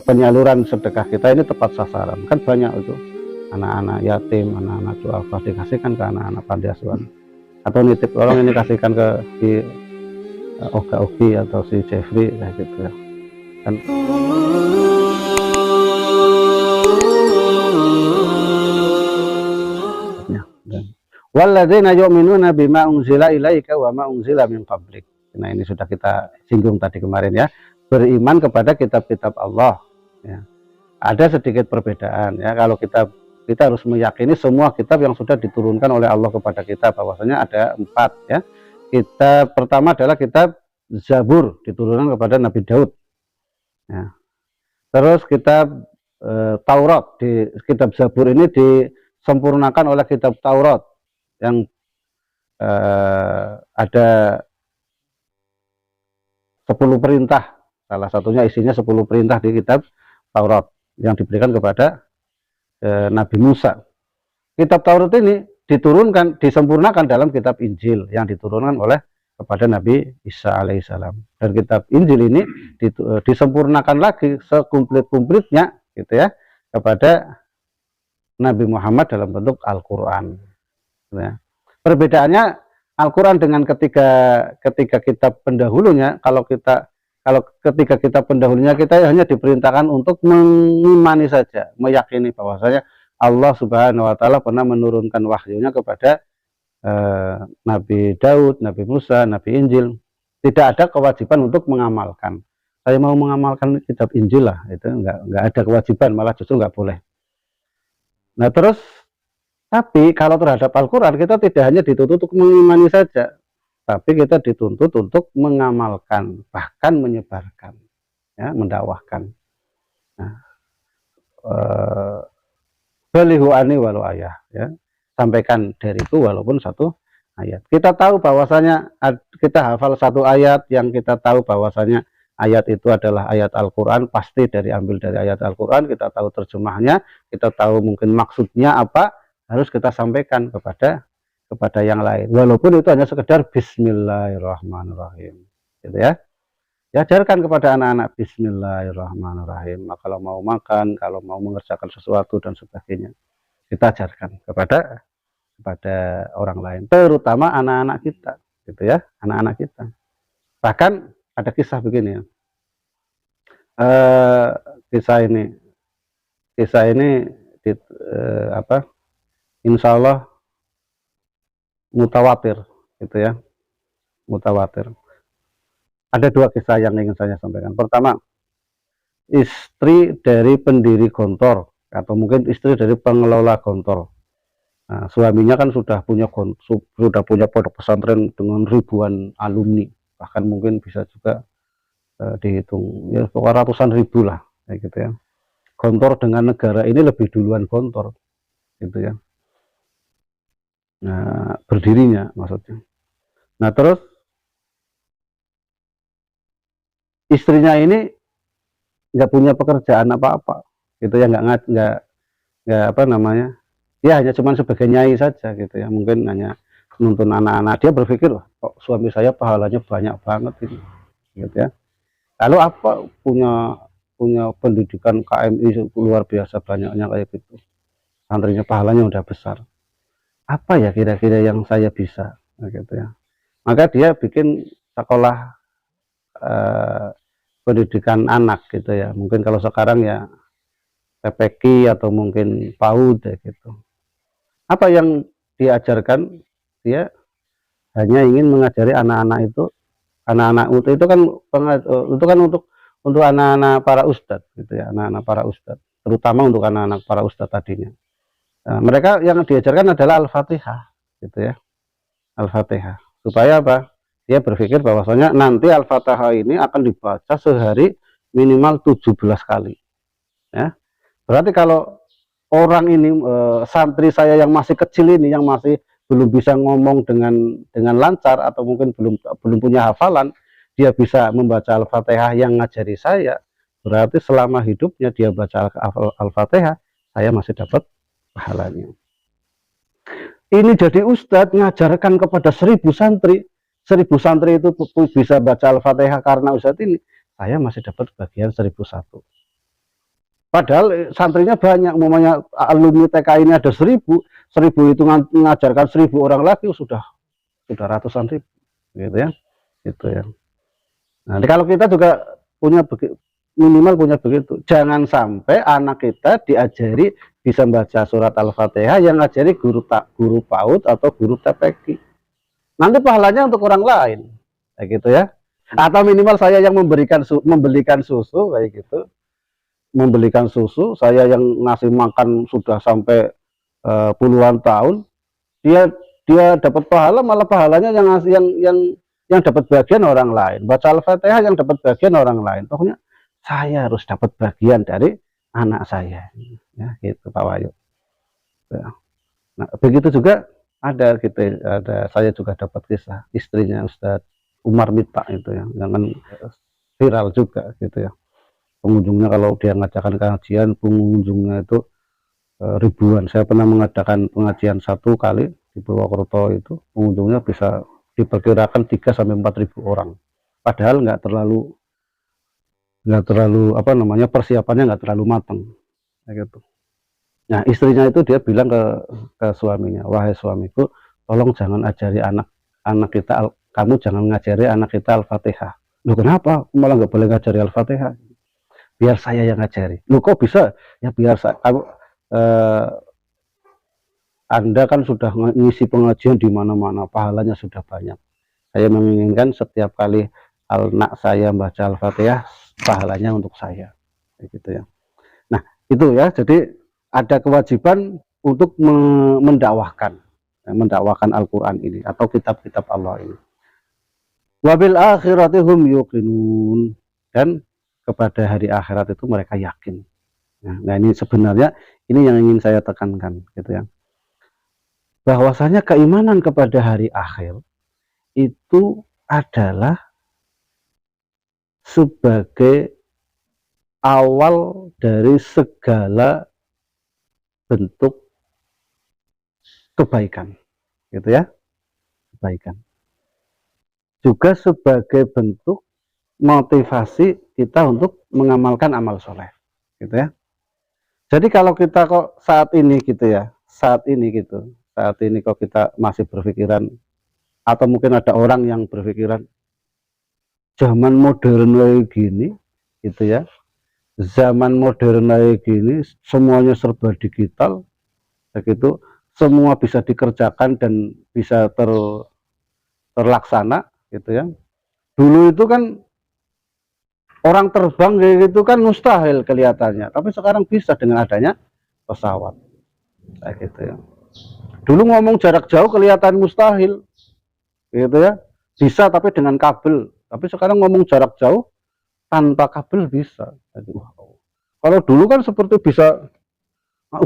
penyaluran sedekah kita ini tepat sasaran. Kan banyak itu anak-anak yatim, anak-anak duafa dikasihkan ke anak-anak panti asuhan, atau nitip tolong ini kasihkan ke si Oga Ogi atau si Jeffrey kayak gitu ya kan. Walladzina yu'minuna bima unzila ilaika wa ma unzila min qablik. Nah, ini sudah kita singgung tadi kemarin ya. Beriman kepada kitab-kitab Allah ya. Ada sedikit perbedaan ya. Kalau kita harus meyakini semua kitab yang sudah diturunkan oleh Allah kepada kita, bahwasanya ada 4 ya. Kitab pertama adalah kitab Zabur, diturunkan kepada Nabi Daud ya. Terus kitab Taurat, di kitab Zabur ini disempurnakan oleh kitab Taurat yang ada 10 perintah, salah satunya isinya 10 perintah di kitab Taurat yang diberikan kepada Nabi Musa. Kitab Taurat ini diturunkan, disempurnakan dalam kitab Injil yang diturunkan oleh kepada Nabi Isa alaihissalam. Dan kitab Injil ini disempurnakan lagi sekumplit-kumplitnya gitu ya kepada Nabi Muhammad dalam bentuk Al-Quran ya. Perbedaannya Al-Quran dengan ketika kitab pendahulunya, kalau ketika kitab pendahulunya kita hanya diperintahkan untuk mengimani saja, meyakini bahwasanya Allah Subhanahu wa taala pernah menurunkan wahyunya kepada Nabi Daud, Nabi Musa, Nabi Injil. Tidak ada kewajiban untuk mengamalkan. Saya mau mengamalkan kitab Injil lah, itu nggak ada kewajiban, malah justru nggak boleh. Nah terus, tapi kalau terhadap Al-Quran kita tidak hanya dituntut untuk mengimani saja, tapi kita dituntut untuk mengamalkan, bahkan menyebarkan, ya, mendakwahkan. Nah, balihu ani walau ayah, ya, sampaikan dariku walaupun satu ayat. Kita tahu bahwasanya kita hafal satu ayat, yang kita tahu bahwasanya ayat itu adalah ayat Al-Quran, pasti ambil dari ayat Al-Quran. Kita tahu terjemahnya, kita tahu mungkin maksudnya apa, harus kita sampaikan kepada yang lain, walaupun itu hanya sekedar Bismillahirrahmanirrahim, gitu ya. Diajarkan kepada anak-anak Bismillahirrahmanirrahim. Kalau mau makan, kalau mau mengerjakan sesuatu dan sebagainya, kita ajarkan kepada orang lain, terutama anak-anak kita, gitu ya, anak-anak kita. Bahkan ada kisah begini ya. Kisah ini insya Allah mutawatir, gitu ya, mutawatir. Ada 2 kisah yang ingin saya sampaikan. Pertama, istri dari pendiri Gontor, atau mungkin istri dari pengelola Gontor. Nah, suaminya kan sudah punya pondok pesantren dengan ribuan alumni, bahkan mungkin bisa juga dihitung ya ratusan ribu lah, kayak gitu ya. Gontor dengan negara ini lebih duluan Gontor, gitu ya. Nah, berdirinya maksudnya. Nah, terus istrinya ini nggak punya pekerjaan apa-apa, gitu ya, nggak apa namanya, ya hanya cuman sebagai nyai saja, gitu ya, mungkin hanya menuntun anak-anak. Dia berpikir, kok suami saya pahalanya banyak banget ini, gitu ya. Lalu apa, punya pendidikan KMI luar biasa banyaknya kayak gitu, santrinya pahalanya udah besar. Apa ya kira-kira yang saya bisa, gitu ya. Maka dia bikin sekolah pendidikan anak, gitu ya. Mungkin kalau sekarang ya PPQ atau mungkin PAUD, gitu. Apa yang diajarkan? Dia hanya ingin mengajari anak-anak itu kan untuk anak-anak para ustadz, gitu ya, anak-anak para ustadz, terutama untuk anak-anak para ustadz tadinya. Nah, mereka yang diajarkan adalah Al-Fatihah, gitu ya, Al-Fatihah. Supaya apa? Dia berpikir bahwasanya nanti Al-Fatihah ini akan dibaca sehari minimal 17 kali. Ya. Berarti kalau orang ini, santri saya yang masih kecil ini, yang masih belum bisa ngomong dengan lancar, atau mungkin belum punya hafalan, dia bisa membaca Al-Fatihah yang ngajari saya, berarti selama hidupnya dia baca Al-Fatihah, saya masih dapat pahalanya. Ini jadi ustadz ngajarkan kepada 1000 santri. 1000 santri itu bisa baca Al-Fatihah karena ustadz ini, saya masih dapat bagian 1001. Padahal santrinya banyak, umpamanya alumni TK ini ada 1000, 1000 itu mengajarkan 1000 orang lagi sudah ratusan ribu, gitu ya, gitu ya. Nah, kalau kita juga punya minimal punya begitu, jangan sampai anak kita diajari bisa baca surat Al-Fatihah yang ngajari guru PAUD atau guru TPQ. Nanti pahalanya untuk orang lain, kayak gitu ya. Atau minimal saya yang membelikan susu kayak gitu, membelikan susu, saya yang ngasih makan sudah sampai puluhan tahun, dia dia dapat pahala, malah pahalanya yang dapat bagian orang lain. Baca Al-Fatihah yang dapat bagian orang lain. Pokoknya saya harus dapat bagian dari anak saya. Ya, gitu Pak Wahyu. Nah, begitu juga ada saya juga dapat kisah istrinya Ustadz Umar Mita itu ya, jangan viral juga gitu ya. Pengunjungnya kalau dia ngadakan kajian, pengunjungnya itu ribuan. Saya pernah mengadakan pengajian 1 kali di Purwokerto, itu pengunjungnya bisa diperkirakan 3 sampai 4 ribu orang. Padahal nggak terlalu apa namanya, persiapannya nggak terlalu matang gitu. Nah, istrinya itu dia bilang ke suaminya, wahai suamiku, tolong jangan ajari anak kita, kamu jangan ngajari anak kita Al-Fatihah. Loh, kenapa malah nggak boleh ngajari Al-Fatihah? Biar saya yang ngajari. Loh, kok bisa? Ya biar Anda kan sudah ngisi pengajian di mana-mana, pahalanya sudah banyak. Saya menginginkan setiap kali anak saya baca Al-Fatihah, pahalanya untuk saya, gitu ya. Nah, itu ya, jadi ada kewajiban untuk mendakwahkan Al-Quran ini atau kitab-kitab Allah ini. Wabil akhirati hum yuqinun, dan kepada hari akhirat itu mereka yakin. Nah, ini sebenarnya ini yang ingin saya tekankan, gitu ya. Bahwasanya keimanan kepada hari akhir itu adalah sebagai awal dari segala bentuk kebaikan, gitu ya, kebaikan. Juga sebagai bentuk motivasi kita untuk mengamalkan amal soleh, gitu ya. Jadi kalau kita kok saat ini kok kita masih berpikiran, atau mungkin ada orang yang berpikiran zaman modern kayak gini, gitu ya. Zaman modern kayak gini, semuanya serba digital, begitu, semua bisa dikerjakan dan bisa terlaksana, gitu ya. Dulu itu kan orang terbang kayak gitu kan mustahil kelihatannya, tapi sekarang bisa dengan adanya pesawat, kayak gitu ya. Dulu ngomong jarak jauh kelihatan mustahil, gitu ya, bisa tapi dengan kabel. Tapi sekarang ngomong jarak jauh tanpa kabel bisa. Jadi, wow. Kalau dulu kan seperti bisa,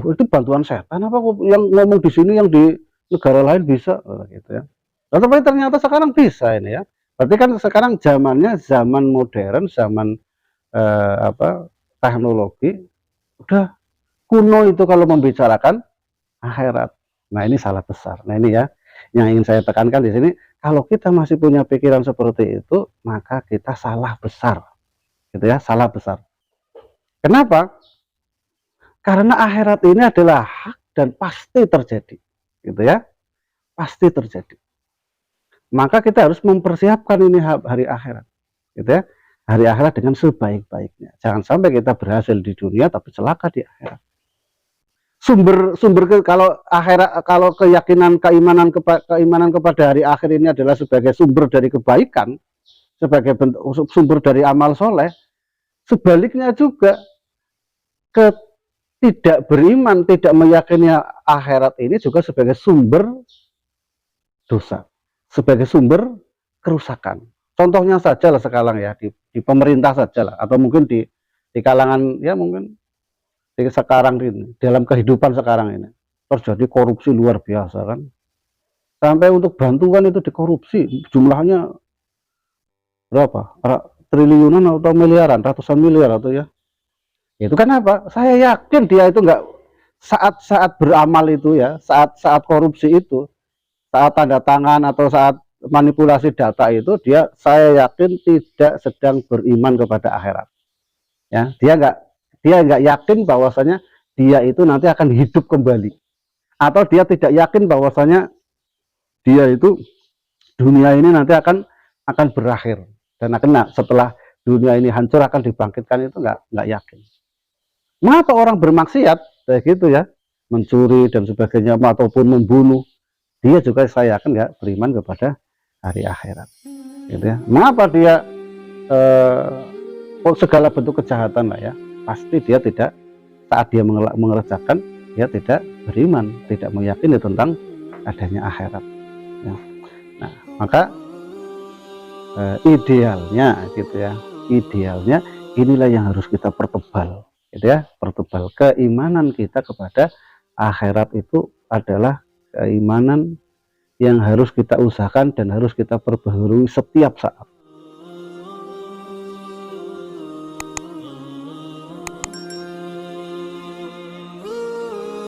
itu bantuan setan apa yang ngomong di sini yang di negara lain bisa, gitu ya. Tapi ternyata sekarang bisa ini ya. Berarti kan sekarang zamannya zaman modern, zaman teknologi, udah kuno itu kalau membicarakan akhirat. Nah, ini salah besar. Nah, ini ya yang ingin saya tekankan di sini. Kalau kita masih punya pikiran seperti itu, maka kita salah besar, gitu ya, salah besar. Kenapa? Karena akhirat ini adalah hak dan pasti terjadi, gitu ya, pasti terjadi. Maka kita harus mempersiapkan ini hari akhirat, gitu ya, hari akhirat dengan sebaik-baiknya. Jangan sampai kita berhasil di dunia tapi celaka di akhirat. Kalau keyakinan keimanan kepada hari akhir ini adalah sebagai sumber dari kebaikan, sebagai bentuk sumber dari amal soleh, sebaliknya juga tidak beriman, tidak meyakini akhirat ini juga sebagai sumber dosa, sebagai sumber kerusakan. Contohnya saja lah sekarang ya, di pemerintah saja lah, atau mungkin di kalangan ya, mungkin sekarang ini, dalam kehidupan sekarang ini terjadi korupsi luar biasa kan, sampai untuk bantuan itu dikorupsi, jumlahnya berapa, triliunan atau miliaran, ratusan miliar atau ya. Itu kan apa? Saya yakin dia itu nggak, saat beramal itu ya, saat korupsi itu, saat tanda tangan atau saat manipulasi data itu, saya yakin tidak sedang beriman kepada akhirat. Ya, dia dia nggak yakin bahwasanya dia itu nanti akan hidup kembali, atau dia tidak yakin bahwasanya dia itu dunia ini nanti akan berakhir dan setelah dunia ini hancur akan dibangkitkan, itu nggak yakin. Mengapa orang bermaksiat kayak gitu ya, mencuri dan sebagainya ataupun membunuh, dia juga saya yakin nggak beriman kepada hari akhirat, gitu ya. Mengapa dia segala bentuk kejahatan lah ya, pasti dia tidak, saat dia mengerjakan, dia tidak beriman, tidak meyakini tentang adanya akhirat ya. Nah, maka idealnya gitu ya, idealnya inilah yang harus kita pertebal gitu ya, pertebal keimanan kita kepada akhirat. Itu adalah keimanan yang harus kita usahakan dan harus kita perbaharui setiap saat.